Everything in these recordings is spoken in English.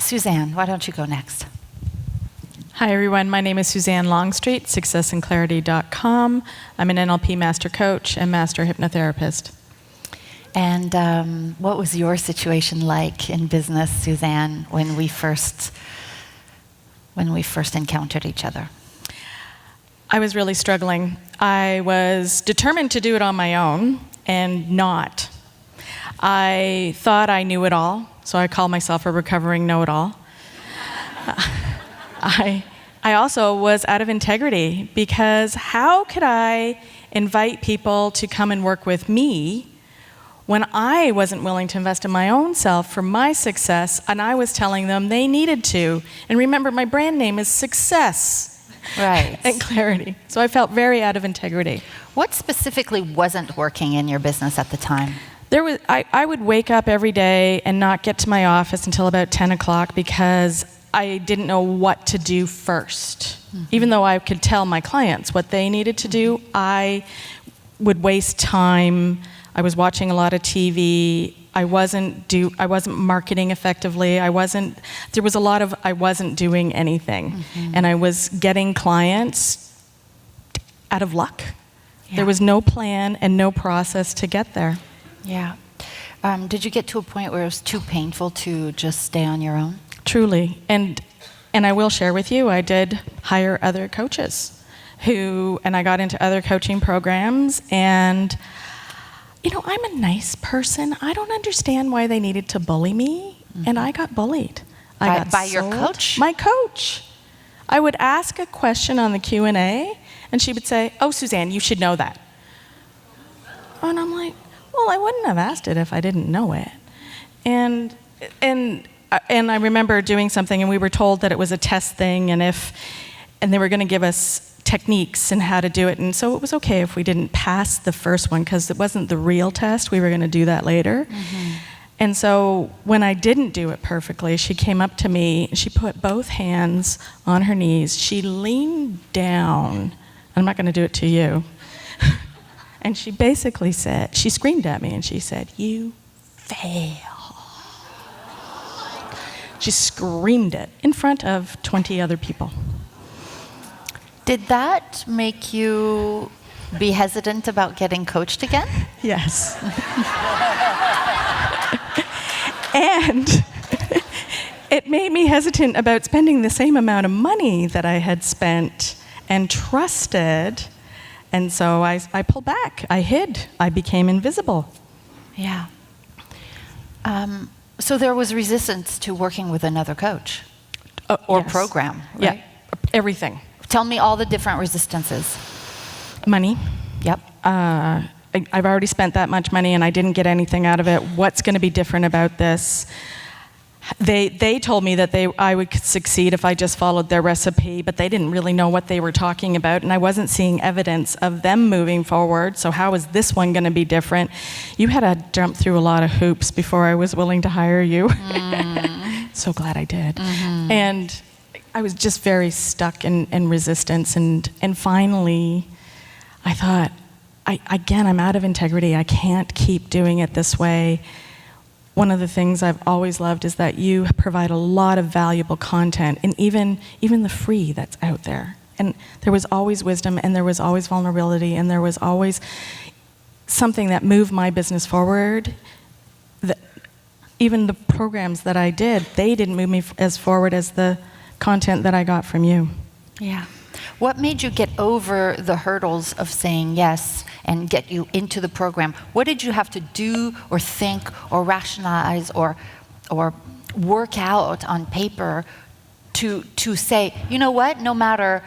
Suzanne, why don't you go next? Hi, everyone. My name is Suzanne Longstreet, successandclarity.com. I'm an NLP master coach and master hypnotherapist. And what was your situation like in business, Suzanne, when we first encountered each other? I was really struggling. I was determined to do it on my own and not. I thought I knew it all, so I call myself a recovering know-it-all. I also was out of integrity because how could I invite people to come and work with me when I wasn't willing to invest in my own self for my success, and I was telling them they needed to? And remember, my brand name is Success. Right. And Clarity. So I felt very out of integrity. What specifically wasn't working in your business at the time? I would wake up every day and not get to my office until about 10 o'clock because I didn't know what to do first. Mm-hmm. Even though I could tell my clients what they needed to do, I would waste time. I was watching a lot of TV. I wasn't marketing effectively. I wasn't doing anything. Mm-hmm. And I was getting clients out of luck. Yeah. There was no plan and no process to get there. Yeah. Did you get to a point where it was too painful to just stay on your own? Truly. And I will share with you, I did hire other coaches and I got into other coaching programs, and I'm a nice person. I don't understand why they needed to bully me, and I got bullied. By your coach? My coach. I would ask a question on the Q&A, and she would say, "Oh, Suzanne, you should know that." And I'm like, well, I wouldn't have asked it if I didn't know it. And I remember doing something, and we were told that it was a test thing, and they were going to give us techniques and how to do it. And so it was okay if we didn't pass the first one because it wasn't the real test. We were going to do that later. Mm-hmm. And so when I didn't do it perfectly, she came up to me, she put both hands on her knees. She leaned down. I'm not going to do it to you. And she basically said, she screamed at me and she said, "You fail." She screamed it in front of 20 other people. Did that make you be hesitant about getting coached again? Yes. And it made me hesitant about spending the same amount of money that I had spent and trusted. And so I pulled back. I hid. I became invisible. Yeah. So there was resistance to working with another coach or yes. program, right? Yeah, everything. Tell me all the different resistances. Money. Yep. I've already spent that much money and I didn't get anything out of it. What's going to be different about this? They told me that I would succeed if I just followed their recipe, but they didn't really know what they were talking about, and I wasn't seeing evidence of them moving forward, so how is this one going to be different? You had to jump through a lot of hoops before I was willing to hire you. So glad I did. Mm-hmm. And I was just very stuck in resistance, and finally I thought, I'm out of integrity. I can't keep doing it this way. One of the things I've always loved is that you provide a lot of valuable content, and even the free that's out there. And there was always wisdom, and there was always vulnerability, and there was always something that moved my business forward. Even the programs that I did, they didn't move me as forward as the content that I got from you. Yeah. What made you get over the hurdles of saying yes and get you into the program? What did you have to do or think or rationalize or work out on paper to say, you know what, no matter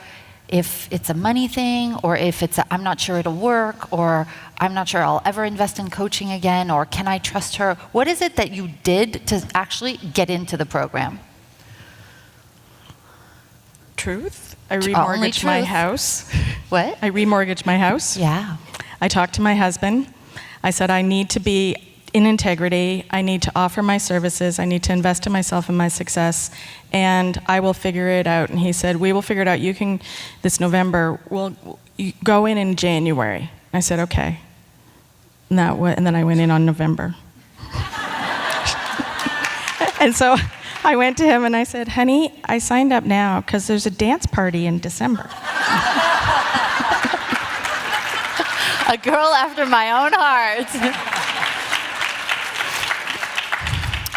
if it's a money thing or if it's I'm not sure it'll work, or I'm not sure I'll ever invest in coaching again, or can I trust her? What is it that you did to actually get into the program? Truth. I remortgaged my house. What? I remortgaged my house. Yeah. I talked to my husband. I said, I need to be in integrity. I need to offer my services. I need to invest in myself and my success, and I will figure it out. And he said, we will figure it out. You can, this November, you go in January. I said, okay. And then I went in on November. And so I went to him and I said, honey, I signed up now because there's a dance party in December. A girl after my own heart.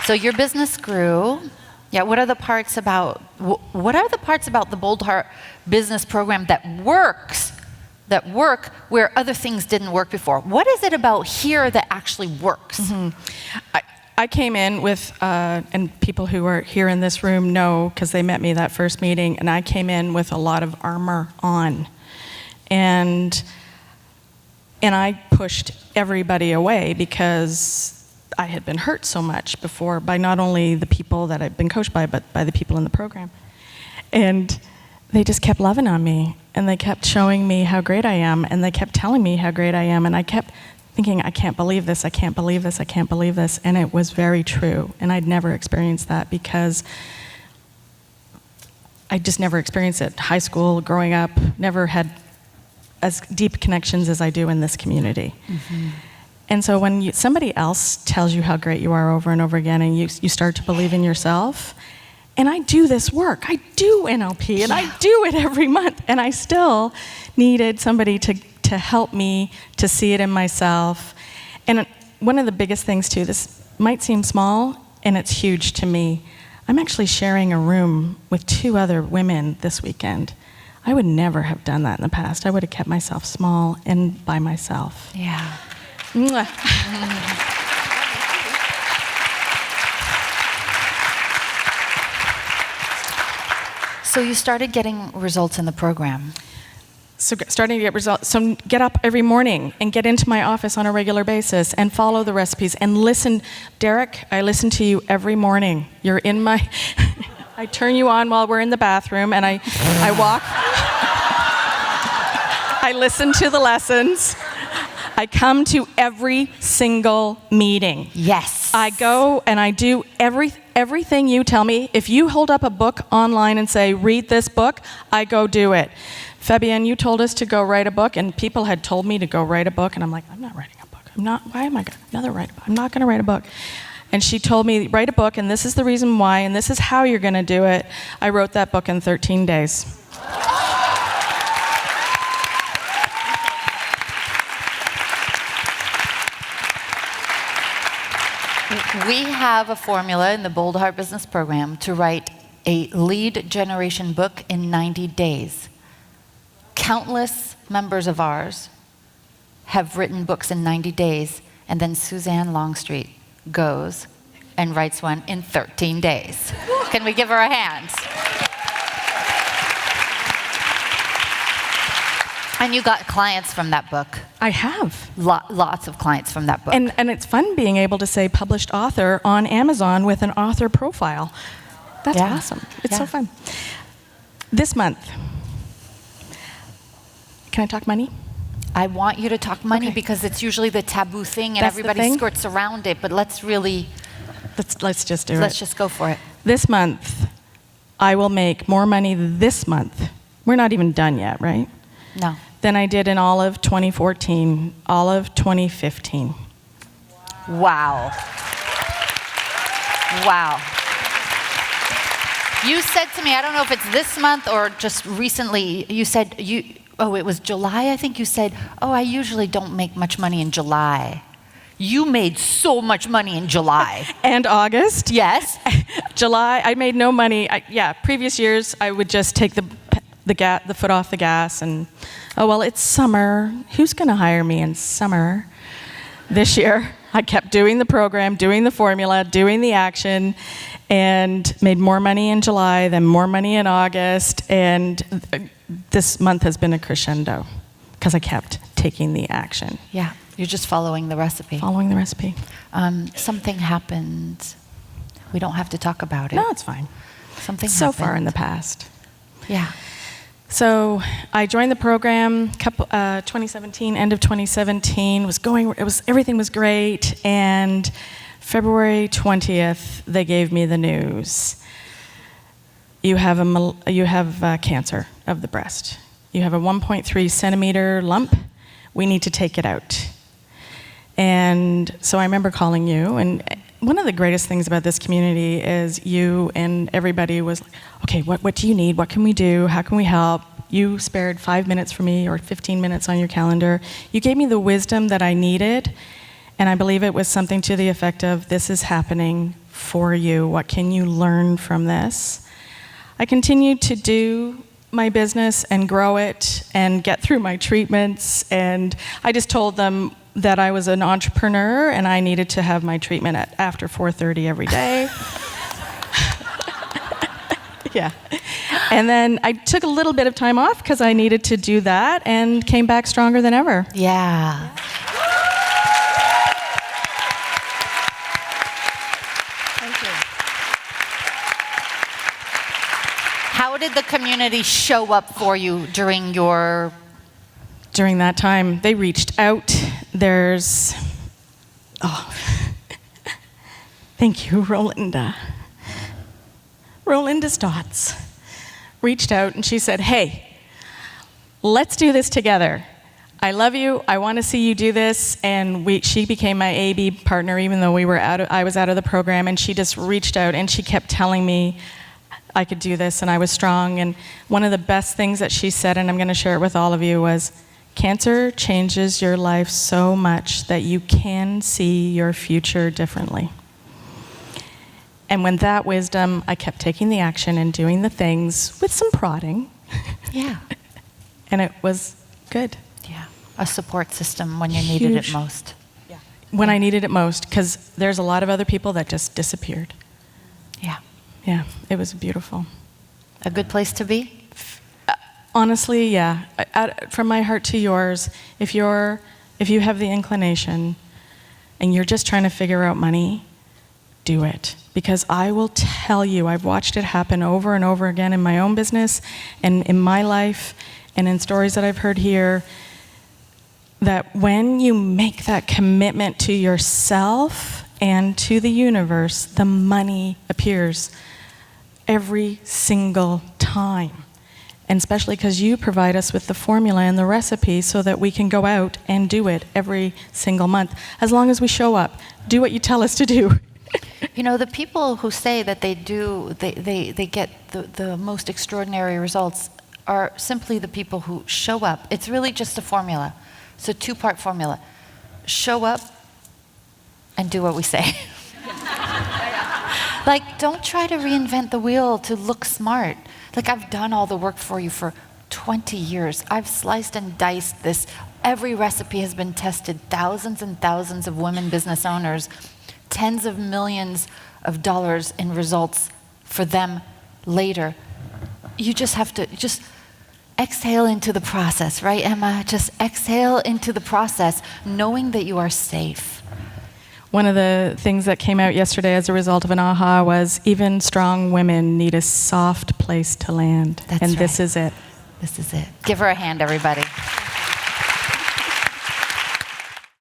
So your business grew. Yeah, what are the parts about the Boldheart business program that work where other things didn't work before? What is it about here that actually works? I came in with, and people who are here in this room know because they met me that first meeting, and I came in with a lot of armor on. And I pushed everybody away because I had been hurt so much before by not only the people that I'd been coached by, but by the people in the program. And they just kept loving on me, and they kept showing me how great I am, and they kept telling me how great I am, and I kept thinking, I can't believe this, I can't believe this, I can't believe this, and it was very true. And I'd never experienced that because I just never experienced it. High school, growing up, never had as deep connections as I do in this community. And so when somebody else tells you how great you are over and over again, and you start to believe in yourself, and I do this work, I do NLP, and I do it every month, and I still needed somebody to help me to see it in myself. And one of the biggest things too, this might seem small, and it's huge to me, I'm actually sharing a room with 2 other women this weekend. I would never have done that in the past. I would have kept myself small and by myself. Yeah. Mwah. So you started getting results in the program. So starting to get results. So get up every morning and get into my office on a regular basis and follow the recipes and listen. Derek, I listen to you every morning. You're in my... I turn you on while we're in the bathroom, and I walk. I listen to the lessons. I come to every single meeting. Yes. I go and I do everything you tell me. If you hold up a book online and say, read this book, I go do it. Fabienne, you told us to go write a book, and people had told me to go write a book, and I'm like, I'm not writing a book. Why am I going to write a book? I'm not going to write a book. And she told me, write a book, and this is the reason why, and this is how you're going to do it. I wrote that book in 13 days. We have a formula in the Boldheart Business Program to write a lead generation book in 90 days. Countless members of ours have written books in 90 days, and then Suzanne Longstreet goes and writes one in 13 days. Can we give her a hand? And you got clients from that book. I have. Lots of clients from that book. And it's fun being able to say published author on Amazon with an author profile. That's awesome. It's so fun. This month, can I talk money? I want you to talk money because it's usually the taboo thing and everybody skirts around it, but let's really... Let's just do it. Let's just go for it. This month, I will make more money this month. We're not even done yet, right? No. Than I did in all of 2014, all of 2015. Wow. Wow. You said to me, I don't know if it's this month or just recently, you said, it was July, I think you said, I usually don't make much money in July. You made so much money in July. And August. Yes. July, I made no money. Previous years, I would just take the foot off the gas and, it's summer. Who's going to hire me in summer? This year, I kept doing the program, doing the formula, doing the action, and made more money in July, then more money in August, and this month has been a crescendo because I kept taking the action. Yeah, you're just following the recipe. Following the recipe. Something happened. We don't have to talk about it. No, it's fine. Something so happened. far in the past. Yeah. So I joined the program 2017, end of 2017. Everything was great, and February 20th, they gave me the news. You have cancer of the breast. You have a 1.3 centimeter lump. We need to take it out. And so I remember calling you, and one of the greatest things about this community is you and everybody was like, okay, what do you need? What can we do? How can we help? You spared 5 minutes for me or 15 minutes on your calendar. You gave me the wisdom that I needed, and I believe it was something to the effect of, this is happening for you. What can you learn from this? I continued to do my business and grow it and get through my treatments, and I just told them that I was an entrepreneur and I needed to have my treatment after 4:30 every day. Yeah. And then I took a little bit of time off because I needed to do that and came back stronger than ever. Yeah. Thank you. How did the community show up for you during your... During that time, they reached out. There's, thank you, Rolinda. Rolinda Stotts reached out and she said, hey, let's do this together. I love you, I want to see you do this, and she became my AB partner even though I was out of the program, and she just reached out and she kept telling me I could do this and I was strong. And one of the best things that she said, and I'm going to share it with all of you, was, cancer changes your life so much that you can see your future differently. And when that wisdom, I kept taking the action and doing the things with some prodding. Yeah. And it was good. Yeah. A support system when you needed it most. Yeah. When I needed it most, because there's a lot of other people that just disappeared. Yeah. Yeah, it was beautiful. A good place to be? Honestly, yeah. From my heart to yours, if you have the inclination and you're just trying to figure out money, do it. Because I will tell you, I've watched it happen over and over again in my own business and in my life and in stories that I've heard here, that when you make that commitment to yourself and to the universe, the money appears every single time. And especially because you provide us with the formula and the recipe so that we can go out and do it every single month. As long as we show up, do what you tell us to do. You know, the people who say that they get the most extraordinary results are simply the people who show up. It's really just a formula. It's a two-part formula. Show up and do what we say. Like, don't try to reinvent the wheel to look smart. Like, I've done all the work for you for 20 years. I've sliced and diced this. Every recipe has been tested. Thousands and thousands of women business owners, tens of millions of dollars in results for them later. You just have to exhale into the process, right, Emma? Just exhale into the process, knowing that you are safe. One of the things that came out yesterday as a result of an aha was, even strong women need a soft place to land. That's and right. This is it. This is it. Give her a hand, everybody.